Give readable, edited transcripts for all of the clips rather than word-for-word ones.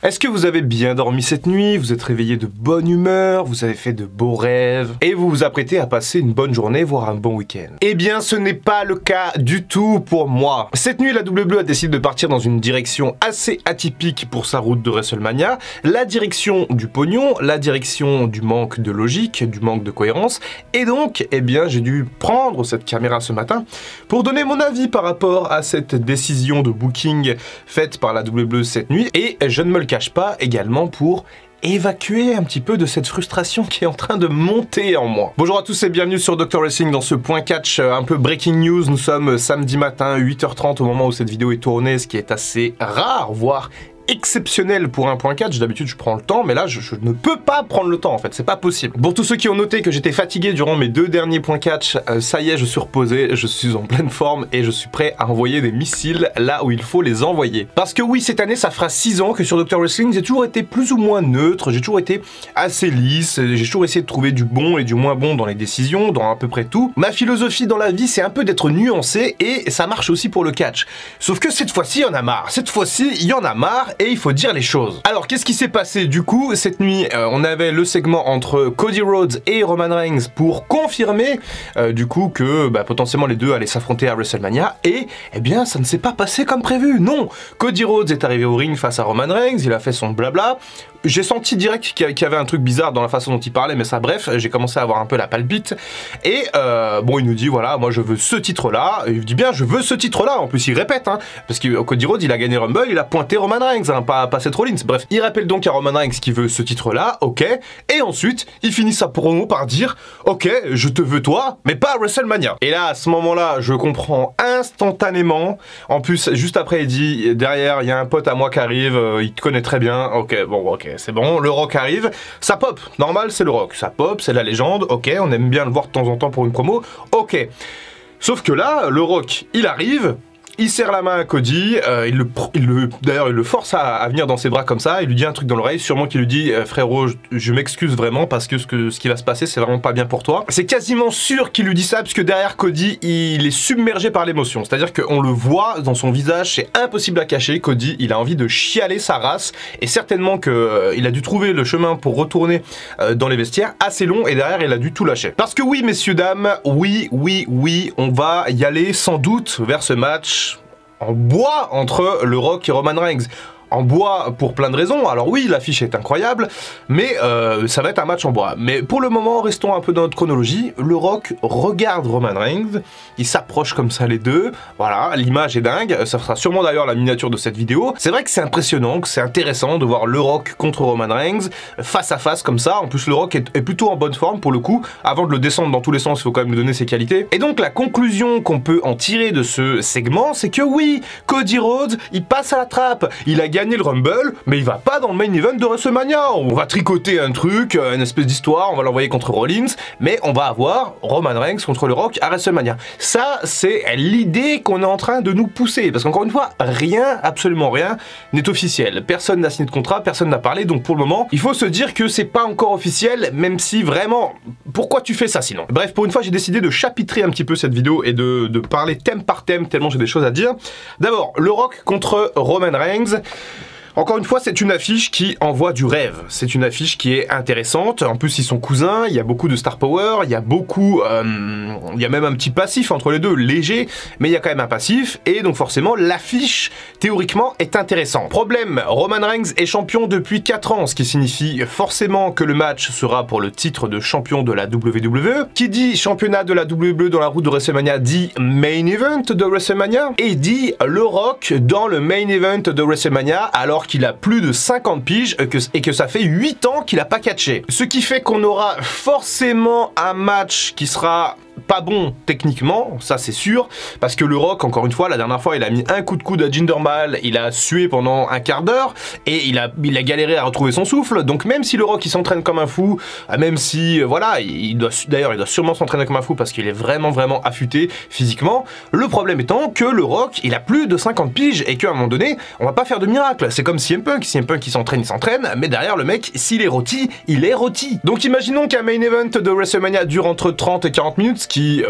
Est-ce que vous avez bien dormi cette nuit? Vous êtes réveillé de bonne humeur? Vous avez fait de beaux rêves? Et vous vous apprêtez à passer une bonne journée, voire un bon week-end? Eh bien, ce n'est pas le cas du tout pour moi. Cette nuit, la WWE a décidé de partir dans une direction assez atypique pour sa route de WrestleMania. La direction du pognon, la direction du manque de logique, du manque de cohérence. Et donc, eh bien, j'ai dû prendre cette caméra ce matin pour donner mon avis par rapport à cette décision de booking faite par la WWE cette nuit. Et je ne me le cache pas également pour évacuer un petit peu de cette frustration qui est en train de monter en moi. Bonjour à tous et bienvenue sur Dr Wrestling dans ce point catch un peu breaking news. Nous sommes samedi matin 8h30 au moment où cette vidéo est tournée, ce qui est assez rare, voire exceptionnel pour un point catch. D'habitude je prends le temps, mais là je ne peux pas prendre le temps en fait, c'est pas possible. Pour tous ceux qui ont noté que j'étais fatigué durant mes deux derniers points catch, ça y est, je suis reposé, je suis en pleine forme et je suis prêt à envoyer des missiles là où il faut les envoyer. Parce que oui, cette année ça fera 6 ans que sur Dr Wrestling j'ai toujours été plus ou moins neutre, j'ai toujours été assez lisse, j'ai toujours essayé de trouver du bon et du moins bon dans les décisions, dans à peu près tout. Ma philosophie dans la vie c'est un peu d'être nuancé et ça marche aussi pour le catch. Sauf que cette fois-ci il y en a marre, cette fois-ci il y en a marre et il faut dire les choses. Alors qu'est-ce qui s'est passé du coup cette nuit? On avait le segment entre Cody Rhodes et Roman Reigns pour confirmer du coup que potentiellement les deux allaient s'affronter à WrestleMania et eh bien ça ne s'est pas passé comme prévu, non. Cody Rhodes est arrivé au ring face à Roman Reigns, il a fait son blabla. J'ai senti direct qu'il y avait un truc bizarre dans la façon dont il parlait, mais ça bref, j'ai commencé à avoir un peu la palpite. Et bon, il nous dit voilà, moi je veux ce titre-là. Il dit bien je veux ce titre-là. En plus il répète, hein, parce que Cody Rhodes il a gagné Rumble, il a pointé Roman Reigns, hein, pas Seth Rollins. Bref, il rappelle donc à Roman Reigns qu'il veut ce titre-là, ok. Et ensuite il finit sa promo par dire ok, je te veux toi, mais pas à WrestleMania. Et là à ce moment-là, je comprends instantanément. En plus juste après il dit derrière il y a un pote à moi qui arrive, il te connaît très bien. Ok, bon, ok. C'est bon, le Rock arrive, ça pop, normal c'est le Rock, ça pop, c'est la légende, ok, on aime bien le voir de temps en temps pour une promo, ok. Sauf que là, le Rock, il arrive, il serre la main à Cody, d'ailleurs il le force à venir dans ses bras comme ça, il lui dit un truc dans l'oreille, sûrement qu'il lui dit frérot, je m'excuse vraiment parce que ce qui va se passer c'est vraiment pas bien pour toi. C'est quasiment sûr qu'il lui dit ça parce que derrière Cody il est submergé par l'émotion, c'est-à-dire qu'on le voit dans son visage, c'est impossible à cacher. Cody il a envie de chialer sa race et certainement qu'il a dû trouver le chemin pour retourner dans les vestiaires assez long et derrière il a dû tout lâcher. Parce que oui messieurs dames, oui, on va y aller sans doute vers ce match en bois entre le Rock et Roman Reigns. En bois pour plein de raisons, alors oui l'affiche est incroyable, mais ça va être un match en bois. Mais pour le moment, restons un peu dans notre chronologie, le Rock regarde Roman Reigns, il s'approche comme ça les deux, voilà, l'image est dingue, ça sera sûrement d'ailleurs la miniature de cette vidéo. C'est vrai que c'est impressionnant, que c'est intéressant de voir le Rock contre Roman Reigns, face à face comme ça, en plus le Rock est plutôt en bonne forme pour le coup, avant de le descendre dans tous les sens, il faut quand même lui donner ses qualités. Et donc la conclusion qu'on peut en tirer de ce segment, c'est que oui, Cody Rhodes, il passe à la trappe, il a gagné le Rumble, mais il va pas dans le main event de WrestleMania. On va tricoter un truc, une espèce d'histoire, on va l'envoyer contre Rollins, mais on va avoir Roman Reigns contre le Rock à WrestleMania. Ça, c'est l'idée qu'on est en train de nous pousser, parce qu'encore une fois, rien, absolument rien, n'est officiel. Personne n'a signé de contrat, personne n'a parlé, donc pour le moment, il faut se dire que c'est pas encore officiel, même si vraiment, pourquoi tu fais ça sinon? Bref, pour une fois, j'ai décidé de chapitrer un petit peu cette vidéo et de parler thème par thème, tellement j'ai des choses à dire. D'abord, le Rock contre Roman Reigns. Encore une fois, c'est une affiche qui envoie du rêve. C'est une affiche qui est intéressante. En plus, ils sont cousins, il y a beaucoup de star power, il y a beaucoup... il y a même un petit passif entre les deux, léger, mais il y a quand même un passif, et donc forcément, l'affiche, théoriquement, est intéressante. Problème, Roman Reigns est champion depuis 4 ans, ce qui signifie forcément que le match sera pour le titre de champion de la WWE. Qui dit championnat de la WWE dans la route de WrestleMania dit main event de WrestleMania, et dit le Rock dans le main event de WrestleMania, alors qu'il a plus de 50 piges et que ça fait 8 ans qu'il a pas catché. Ce qui fait qu'on aura forcément un match qui sera pas bon techniquement, ça c'est sûr, parce que le Rock, encore une fois, la dernière fois il a mis un coup de coude à Jinder Mahal, il a sué pendant un quart d'heure et il a galéré à retrouver son souffle. Donc même si le Rock il s'entraîne comme un fou, même si voilà, il doit sûrement s'entraîner comme un fou parce qu'il est vraiment affûté physiquement, le problème étant que le Rock il a plus de 50 piges et qu'à un moment donné on va pas faire de miracle. C'est comme CM Punk il s'entraîne, mais derrière le mec, s'il est rôti, il est rôti. Donc imaginons qu'un main event de WrestleMania dure entre 30 et 40 minutes, ce qui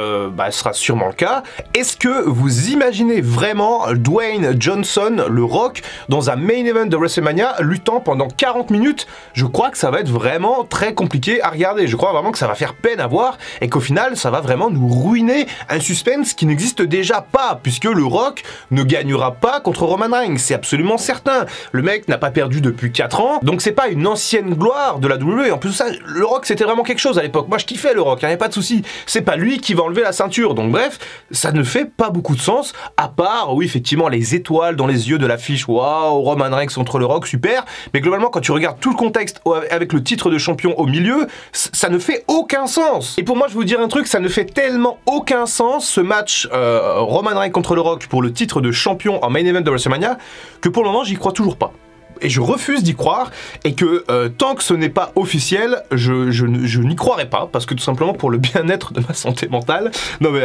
sera sûrement le cas. Est-ce que vous imaginez vraiment Dwayne Johnson, le Rock, dans un main event de WrestleMania, luttant pendant 40 minutes? Je crois que ça va être vraiment très compliqué à regarder. Je crois vraiment que ça va faire peine à voir et qu'au final, ça va vraiment nous ruiner un suspense qui n'existe déjà pas, puisque le Rock ne gagnera pas contre Roman Reigns, c'est absolument certain. Le mec n'a pas perdu depuis 4 ans, donc c'est pas une ancienne gloire de la WWE. En plus de ça, le Rock c'était vraiment quelque chose à l'époque. Moi je kiffais le Rock, il n'y avait pas de souci. C'est pas lui qui va enlever la ceinture, donc bref, ça ne fait pas beaucoup de sens, à part, oui effectivement, les étoiles dans les yeux de l'affiche, waouh, Roman Reigns contre le Rock, super, mais globalement quand tu regardes tout le contexte avec le titre de champion au milieu, ça ne fait aucun sens. Et pour moi je vais vous dire un truc, ça ne fait tellement aucun sens ce match Roman Reigns contre le Rock pour le titre de champion en main event de WrestleMania, que pour le moment j'y crois toujours pas. Et je refuse d'y croire, et que tant que ce n'est pas officiel, je n'y croirai pas, parce que tout simplement pour le bien-être de ma santé mentale, non mais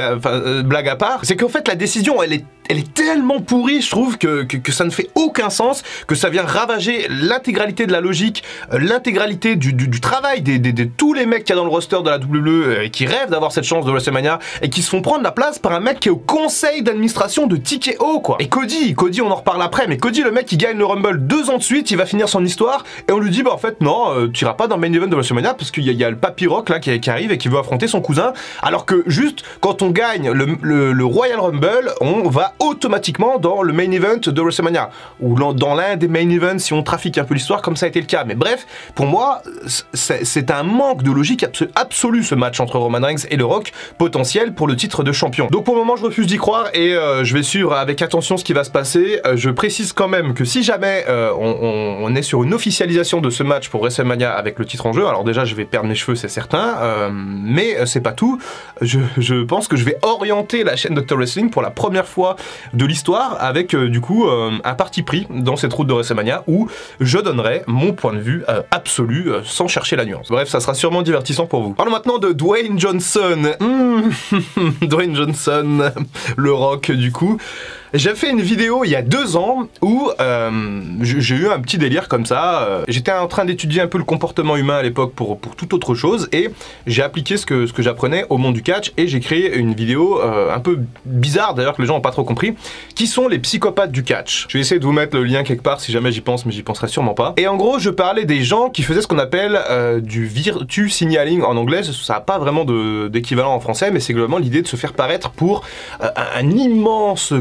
blague à part, c'est qu'en fait la décision elle est tellement pourrie, je trouve, que ça ne fait aucun sens, que ça vient ravager l'intégralité de la logique, l'intégralité du travail de tous les mecs qu'il y a dans le roster de la WWE et qui rêvent d'avoir cette chance de WrestleMania et qui se font prendre la place par un mec qui est au conseil d'administration de TKO, quoi. Et Cody, on en reparle après, mais Cody, le mec qui gagne le Rumble 2 ans de suite, il va finir son histoire et on lui dit bah en fait non, tu iras pas dans le main event de WrestleMania parce qu'il y a le Papy Rock là qui arrive et qui veut affronter son cousin, alors que juste quand on gagne le Royal Rumble, on va automatiquement dans le main event de WrestleMania, ou dans l'un des main events si on trafique un peu l'histoire comme ça a été le cas. Mais bref, pour moi, c'est un manque de logique absolu ce match entre Roman Reigns et le Rock, potentiel pour le titre de champion. Donc pour le moment je refuse d'y croire et je vais suivre avec attention ce qui va se passer. Je précise quand même que si jamais on est sur une officialisation de ce match pour WrestleMania avec le titre en jeu, alors déjà je vais perdre mes cheveux c'est certain, mais c'est pas tout. Je pense que je vais orienter la chaîne Dr Wrestling pour la première fois de l'histoire avec du coup un parti pris dans cette route de WrestleMania où je donnerai mon point de vue absolu sans chercher la nuance. Bref, ça sera sûrement divertissant pour vous. Parlons maintenant de Dwayne Johnson. Dwayne Johnson, le Rock du coup. J'ai fait une vidéo il y a 2 ans où j'ai eu un petit délire comme ça. J'étais en train d'étudier un peu le comportement humain à l'époque pour toute autre chose et j'ai appliqué ce que j'apprenais au monde du catch et j'ai créé une vidéo un peu bizarre d'ailleurs que les gens n'ont pas trop compris, qui sont les psychopathes du catch. Je vais essayer de vous mettre le lien quelque part si jamais j'y pense, mais j'y penserai sûrement pas. Et en gros je parlais des gens qui faisaient ce qu'on appelle du virtue signaling en anglais. Ça n'a pas vraiment d'équivalent en français, mais c'est globalement l'idée de se faire paraître pour un immense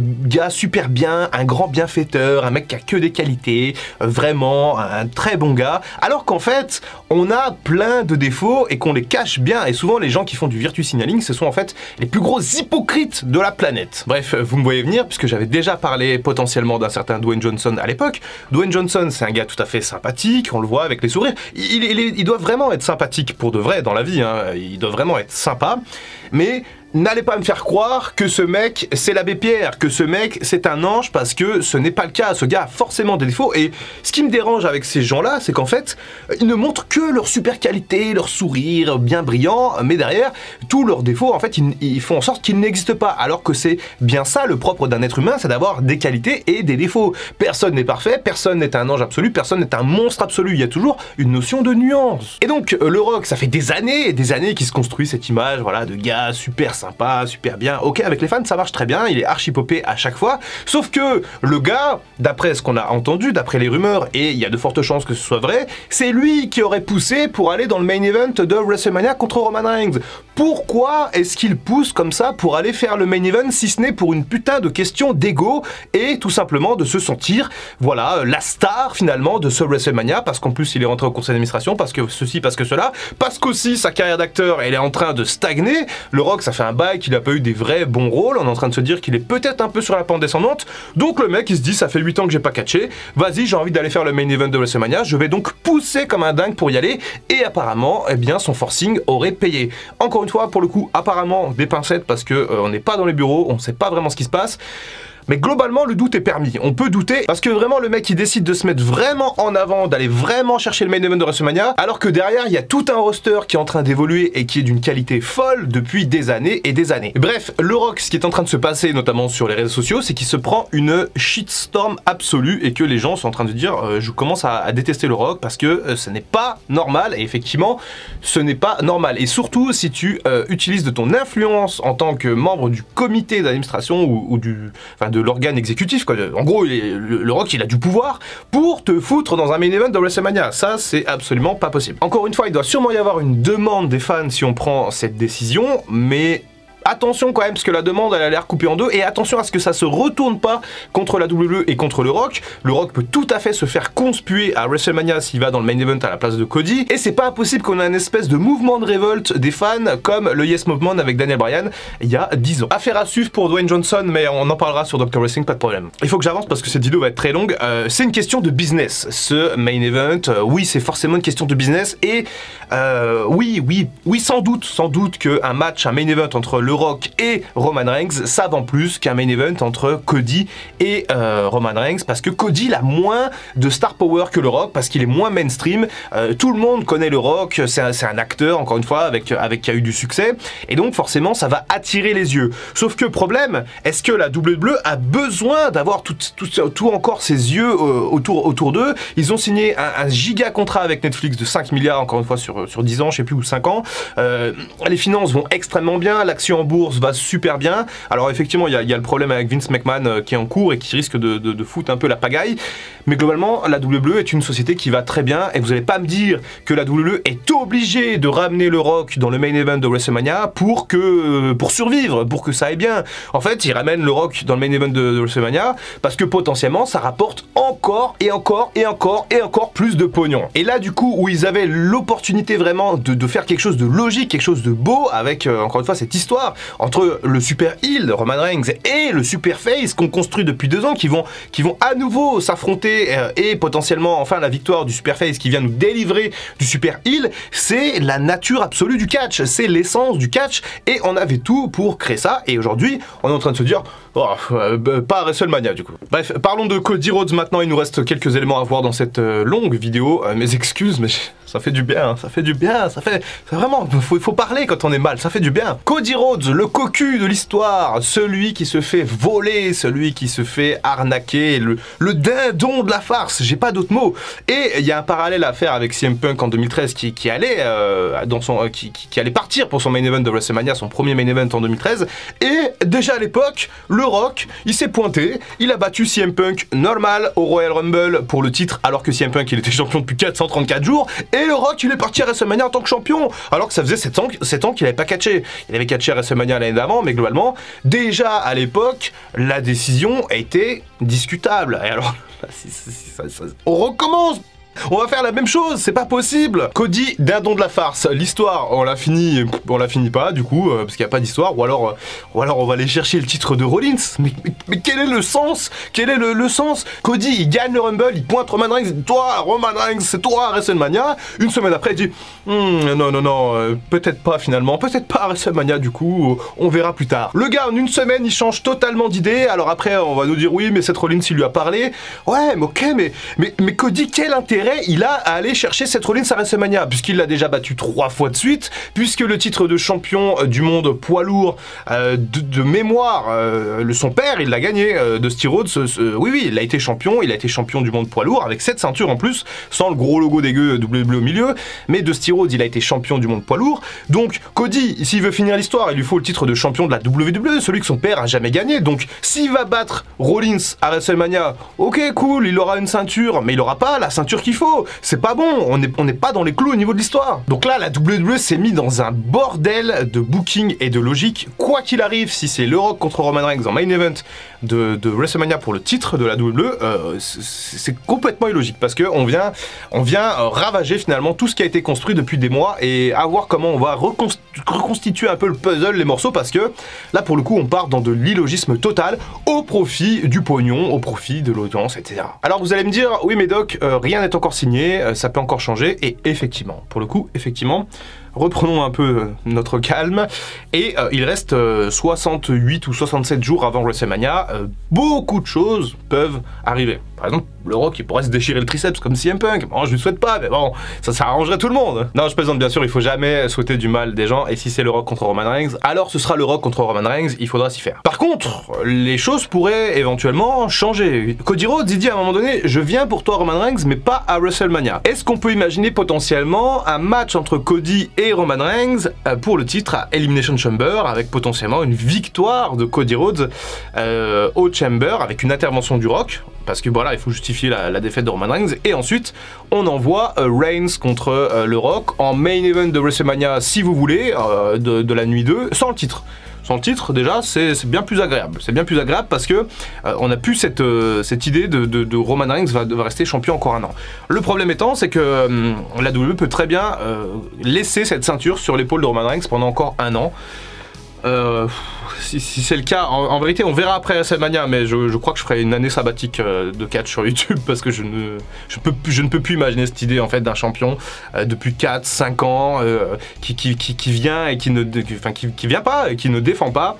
super bien, un grand bienfaiteur, un mec qui a que des qualités, vraiment un très bon gars, alors qu'en fait on a plein de défauts et qu'on les cache bien. Et souvent les gens qui font du virtue signaling, ce sont en fait les plus gros hypocrites de la planète. Bref, vous me voyez venir puisque j'avais déjà parlé potentiellement d'un certain Dwayne Johnson à l'époque. Dwayne Johnson, c'est un gars tout à fait sympathique, on le voit avec les sourires, il doit vraiment être sympathique pour de vrai dans la vie, hein. Il doit vraiment être sympa, mais n'allez pas me faire croire que ce mec c'est l'abbé Pierre, que ce mec c'est un ange, parce que ce n'est pas le cas. Ce gars a forcément des défauts et ce qui me dérange avec ces gens-là, c'est qu'en fait ils ne montrent que leur super qualité, leur sourire bien brillant, mais derrière tous leurs défauts en fait ils font en sorte qu'ils n'existent pas, alors que c'est bien ça le propre d'un être humain, c'est d'avoir des qualités et des défauts. Personne n'est parfait, personne n'est un ange absolu, personne n'est un monstre absolu, il y a toujours une notion de nuance. Et donc le Rock, ça fait des années qu'il se construit cette image, voilà, de gars super sympa, super bien. Ok, avec les fans ça marche très bien, il est archi popé à chaque fois, sauf que le gars, d'après ce qu'on a entendu, d'après les rumeurs, et il y a de fortes chances que ce soit vrai, c'est lui qui aurait poussé pour aller dans le main event de WrestleMania contre Roman Reigns. Pourquoi est-ce qu'il pousse comme ça pour aller faire le main event, si ce n'est pour une putain de question d'ego et tout simplement de se sentir, voilà, la star finalement de ce WrestleMania, parce qu'en plus il est rentré au conseil d'administration, parce que ceci, parce que cela, parce qu'aussi sa carrière d'acteur elle est en train de stagner. Le Rock, ça fait un bail qu'il a pas eu des vrais bons rôles, on est en train de se dire qu'il est peut-être un peu sur la pente descendante, donc le mec il se dit ça fait 8 ans que j'ai pas catché, vas-y j'ai envie d'aller faire le main event de WrestleMania, je vais donc pousser comme un dingue pour y aller, et apparemment eh bien son forcing aurait payé. Encore une fois pour le coup apparemment des pincettes parce que on n'est pas dans les bureaux, on sait pas vraiment ce qui se passe. Mais globalement, le doute est permis. On peut douter parce que vraiment, le mec, il décide de se mettre vraiment en avant, d'aller vraiment chercher le main event de WrestleMania, alors que derrière, il y a tout un roster qui est en train d'évoluer et qui est d'une qualité folle depuis des années et des années. Bref, le Rock, ce qui est en train de se passer, notamment sur les réseaux sociaux, c'est qu'il se prend une shitstorm absolue et que les gens sont en train de dire je commence à détester le Rock parce que ce n'est pas normal. Et effectivement, ce n'est pas normal. Et surtout, si tu utilises de ton influence en tant que membre du comité d'administration ou de l'organe exécutif, quoi. En gros, le Rock, il a du pouvoir pour te foutre dans un main event de WrestleMania. Ça, c'est absolument pas possible. Encore une fois, il doit sûrement y avoir une demande des fans si on prend cette décision, mais attention quand même, parce que la demande elle a l'air coupée en deux, et attention à ce que ça se retourne pas contre la WWE et contre le Rock. Le Rock peut tout à fait se faire conspuer à WrestleMania s'il va dans le main event à la place de Cody, et c'est pas impossible qu'on ait un espèce de mouvement de révolte des fans comme le Yes Movement avec Daniel Bryan il y a 10 ans. Affaire à suivre pour Dwayne Johnson, mais on en parlera sur Dr. Wrestling, pas de problème. Il faut que j'avance parce que cette vidéo va être très longue. C'est une question de business, ce main event. Oui, c'est forcément une question de business, et oui, sans doute qu'un match, un main event entre le Rock et Roman Reigns, ça vend plus qu'un main event entre Cody et Roman Reigns, parce que Cody il a moins de star power que le Rock, parce qu'il est moins mainstream. Tout le monde connaît le Rock, c'est un acteur, encore une fois, avec qui a eu du succès, et donc forcément ça va attirer les yeux. Sauf que problème, est-ce que la WWE a besoin d'avoir tout encore ses yeux autour d'eux? Ils ont signé un giga contrat avec Netflix de 5 milliards, encore une fois, sur 10 ans, je sais plus, ou 5 ans. Les finances vont extrêmement bien, l'action en bourse va super bien. Alors effectivement, il y a le problème avec Vince McMahon qui est en cours et qui risque de foutre un peu la pagaille. Mais globalement, la WWE est une société qui va très bien, et vous n'allez pas me dire que la WWE est obligée de ramener le Rock dans le main event de WrestleMania pour survivre, pour que ça aille bien. En fait, ils ramènent le Rock dans le main event de WrestleMania parce que potentiellement, ça rapporte encore plus de pognon. Et là, du coup, où ils avaient l'opportunité vraiment de faire quelque chose de logique, quelque chose de beau, avec, encore une fois, cette histoire entre le super heel Roman Reigns et le super face qu'on construit depuis 2 ans, qui vont à nouveau s'affronter et potentiellement enfin la victoire du super face qui vient nous délivrer du super heel, c'est la nature absolue du catch, c'est l'essence du catch, et on avait tout pour créer ça, et aujourd'hui on est en train de se dire pas à WrestleMania du coup. Bref, parlons de Cody Rhodes maintenant. Il nous reste quelques éléments à voir dans cette longue vidéo. Mes excuses, mais ça fait du bien, ça fait du bien, vraiment, faut parler quand on est mal, ça fait du bien. Cody Rhodes, le cocu de l'histoire, celui qui se fait voler, celui qui se fait arnaquer, le dindon de la farce, j'ai pas d'autres mots. Et il y a un parallèle à faire avec CM Punk en 2013 qui allait partir pour son main event de WrestleMania, son premier main event en 2013, et déjà à l'époque, le Rock, il s'est pointé, il a battu CM Punk normal au Royal Rumble pour le titre, alors que CM Punk il était champion depuis 434 jours, et le Rock il est parti à WrestleMania en tant que champion, alors que ça faisait 7 ans qu'il avait pas catché. Il avait catché à WrestleMania l'année d'avant, mais globalement, déjà à l'époque, la décision a été discutable. Et alors, on recommence! On va faire la même chose, c'est pas possible. Cody, dindon de la farce. L'histoire, on la finit pas du coup, parce qu'il n'y a pas d'histoire. Ou alors on va aller chercher le titre de Rollins. Mais quel est le sens? Quel est le sens? Cody, il gagne le Rumble, il pointe Roman Reigns. Toi, Roman Reigns, c'est toi à WrestleMania. Une semaine après, il dit non, peut-être pas finalement, peut-être pas à WrestleMania du coup, on verra plus tard. Le gars, en une semaine, il change totalement d'idée. Alors après, on va nous dire oui, mais Seth Rollins, il lui a parlé. Ouais, mais ok, mais Cody, quel intérêt il a à aller chercher Seth Rollins à WrestleMania, puisqu'il l'a déjà battu 3 fois de suite, puisque le titre de champion du monde poids lourd de mémoire, son père, il l'a gagné, Dusty Rhodes, oui, il a été champion du monde poids lourd, avec 7 ceintures en plus, sans le gros logo dégueu WWE au milieu, mais Dusty Rhodes, il a été champion du monde poids lourd, donc Cody, s'il veut finir l'histoire, il lui faut le titre de champion de la WWE, celui que son père a jamais gagné, donc s'il va battre Rollins à WrestleMania, ok, cool, il aura une ceinture, mais il aura pas la ceinture qu'il faut. C'est pas bon, on n'est pas dans les clous au niveau de l'histoire. Donc là, la WWE s'est mis dans un bordel de booking et de logique. Quoi qu'il arrive, si c'est le Rock contre Roman Reigns en main event de WrestleMania pour le titre de la WWE, c'est complètement illogique, parce que on vient ravager finalement tout ce qui a été construit depuis des mois, et à voir comment on va reconstituer un peu le puzzle, les morceaux, parce que là pour le coup on part dans de l'illogisme total au profit du pognon, au profit de l'audience, etc. Alors vous allez me dire, oui mais Doc, rien n'est encore signé, ça peut encore changer, et effectivement, pour le coup, effectivement, reprenons un peu notre calme. Et il reste 68 ou 67 jours avant WrestleMania. Beaucoup de choses peuvent arriver. Par exemple, le Rock, il pourrait se déchirer le triceps comme CM Punk. Bon, je lui souhaite pas, mais bon, ça arrangerait tout le monde. Non, je plaisante, bien sûr, il faut jamais souhaiter du mal des gens. Et si c'est le Rock contre Roman Reigns, alors ce sera le Rock contre Roman Reigns, il faudra s'y faire. Par contre, les choses pourraient éventuellement changer. Cody Rhodes, il dit à un moment donné, je viens pour toi Roman Reigns, mais pas à WrestleMania. Est-ce qu'on peut imaginer potentiellement un match entre Cody et Roman Reigns pour le titre à Elimination Chamber, avec potentiellement une victoire de Cody Rhodes au Chamber, avec une intervention du Rock, parce que voilà, il faut justifier la défaite de Roman Reigns, et ensuite on envoie Reigns contre le Rock en main event de WrestleMania, si vous voulez, de la nuit 2, sans le titre. Sans le titre, déjà, c'est bien plus agréable. C'est bien plus agréable parce que on a plus cette idée de Roman Reigns va rester champion encore un an. Le problème étant, c'est que la WWE peut très bien laisser cette ceinture sur l'épaule de Roman Reigns pendant encore un an. Si c'est le cas, en vérité on verra après WrestleMania, mais je crois que je ferai une année sabbatique de catch sur YouTube parce que je ne peux plus imaginer cette idée en fait d'un champion depuis 4-5 ans qui vient et qui vient pas et qui ne défend pas.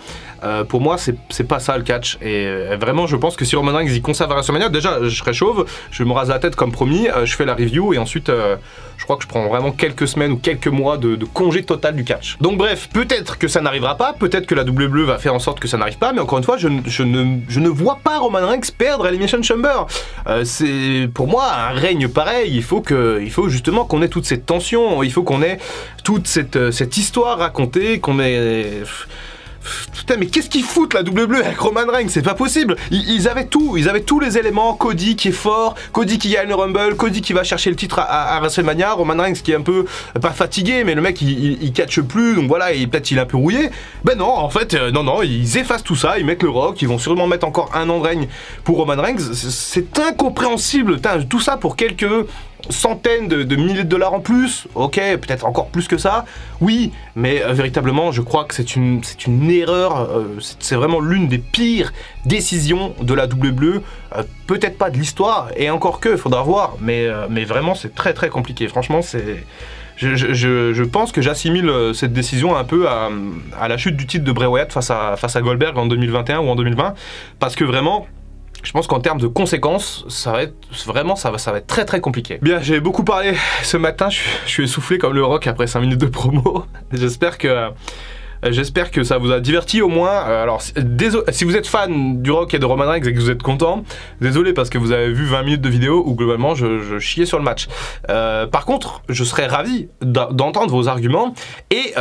Pour moi c'est pas ça le catch, et vraiment je pense que si Roman Reigns il conserve à WrestleMania, déjà je serai chauve, je me rase la tête comme promis, je fais la review et ensuite je crois que je prends vraiment quelques semaines ou quelques mois de congé total du catch. Donc bref, peut-être que ça n'arrivera pas, peut-être que la WWE va faire en sorte que ça n'arrive pas, mais encore une fois je ne vois pas Roman Reigns perdre à Elimination Chamber. C'est pour moi un règne pareil, il faut justement qu'on ait toute cette tension, il faut qu'on ait toute cette histoire racontée, qu'on ait... Putain, mais qu'est-ce qu'ils foutent la WWE avec Roman Reigns? C'est pas possible. Ils avaient tout, ils avaient tous les éléments. Cody qui est fort, Cody qui gagne le Rumble, Cody qui va chercher le titre à WrestleMania, Roman Reigns qui est un peu, pas fatigué, mais le mec il catche plus, donc voilà, et peut-être il est un peu rouillé. Ben non, en fait, non, ils effacent tout ça, ils mettent le Rock, ils vont sûrement mettre encore un an de règne pour Roman Reigns. C'est incompréhensible, putain, tout ça pour quelques centaines de milliers de dollars en plus, ok, peut-être encore plus que ça, oui, mais véritablement je crois que c'est une erreur, c'est vraiment l'une des pires décisions de la WWE, peut-être pas de l'histoire, et encore que, faudra voir, mais vraiment c'est très très compliqué, franchement c'est... Je pense que j'assimile cette décision un peu à la chute du titre de Bray Wyatt face à Goldberg en 2021 ou en 2020, parce que vraiment... Je pense qu'en termes de conséquences, ça va être très très compliqué. Bien, j'ai beaucoup parlé ce matin, je suis essoufflé comme le Rock après 5 minutes de promo. J'espère que ça vous a diverti au moins. Alors, désolé, si vous êtes fan du Rock et de Roman Reigns et que vous êtes content, désolé parce que vous avez vu 20 minutes de vidéo où globalement je chiais sur le match. Par contre, je serais ravi d'entendre vos arguments et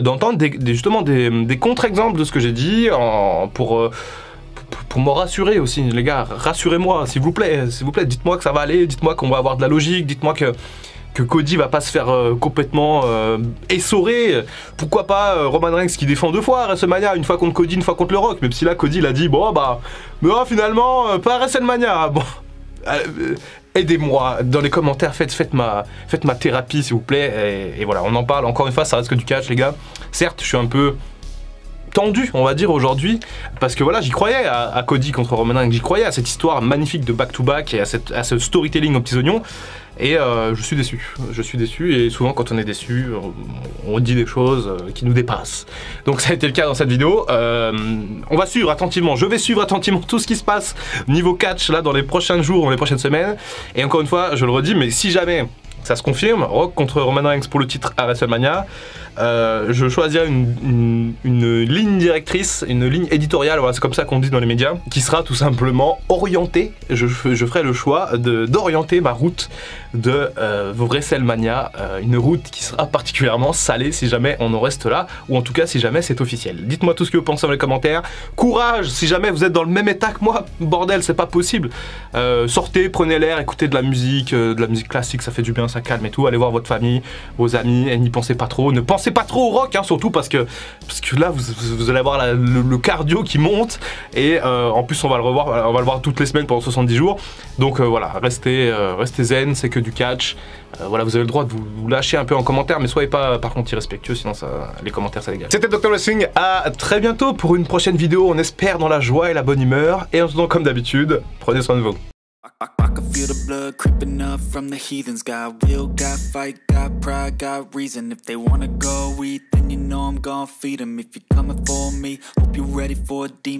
d'entendre justement des contre-exemples de ce que j'ai dit pour me rassurer aussi, les gars, rassurez-moi, s'il vous plaît, dites-moi que ça va aller, dites-moi qu'on va avoir de la logique, dites-moi que Cody va pas se faire complètement essorer. Pourquoi pas Roman Reigns qui défend 2 fois à WrestleMania, une fois contre Cody, une fois contre le Rock, même si là Cody l'a dit, bon bah, mais finalement, pas à WrestleMania, bon. Aidez-moi dans les commentaires, faites ma thérapie s'il vous plaît, et voilà, on en parle, encore une fois, ça reste que du catch les gars. Certes, je suis un peu... tendu on va dire aujourd'hui, parce que voilà, j'y croyais à Cody contre Roman Reigns, j'y croyais à cette histoire magnifique de back-to-back et à ce storytelling aux petits oignons, et je suis déçu, et souvent quand on est déçu, on dit des choses qui nous dépassent. Donc ça a été le cas dans cette vidéo. On va suivre attentivement, je vais suivre attentivement tout ce qui se passe niveau catch là dans les prochains jours, dans les prochaines semaines, et encore une fois, je le redis, mais si jamais ça se confirme, Rock contre Roman Reigns pour le titre à WrestleMania, je choisirai une ligne directrice, une ligne éditoriale, voilà, c'est comme ça qu'on dit dans les médias, qui sera tout simplement orientée, je ferai le choix d'orienter ma route de WrestleMania, une route qui sera particulièrement salée si jamais on en reste là, ou en tout cas si jamais c'est officiel. Dites-moi tout ce que vous pensez dans les commentaires, courage si jamais vous êtes dans le même état que moi, bordel, c'est pas possible, sortez, prenez l'air, écoutez de la musique classique, ça fait du bien, ça calme et tout, allez voir votre famille, vos amis, et n'y pensez pas trop, ne pensez pas trop au Rock, hein, surtout parce que là vous allez avoir le cardio qui monte, et en plus on va le voir toutes les semaines pendant 70 jours, donc voilà, restez zen, c'est que du catch, voilà, vous avez le droit de vous lâcher un peu en commentaire, mais soyez pas par contre irrespectueux, sinon les commentaires ça dégage. C'était Dr Wrestling, à très bientôt pour une prochaine vidéo, on espère dans la joie et la bonne humeur, et en attendant comme d'habitude, prenez soin de vous. feel the blood creeping up from the heathens. Got will, got fight, got pride, got reason. If they wanna go eat, then you know I'm gon' feed them. If you're coming for me, hope you're ready for a demon.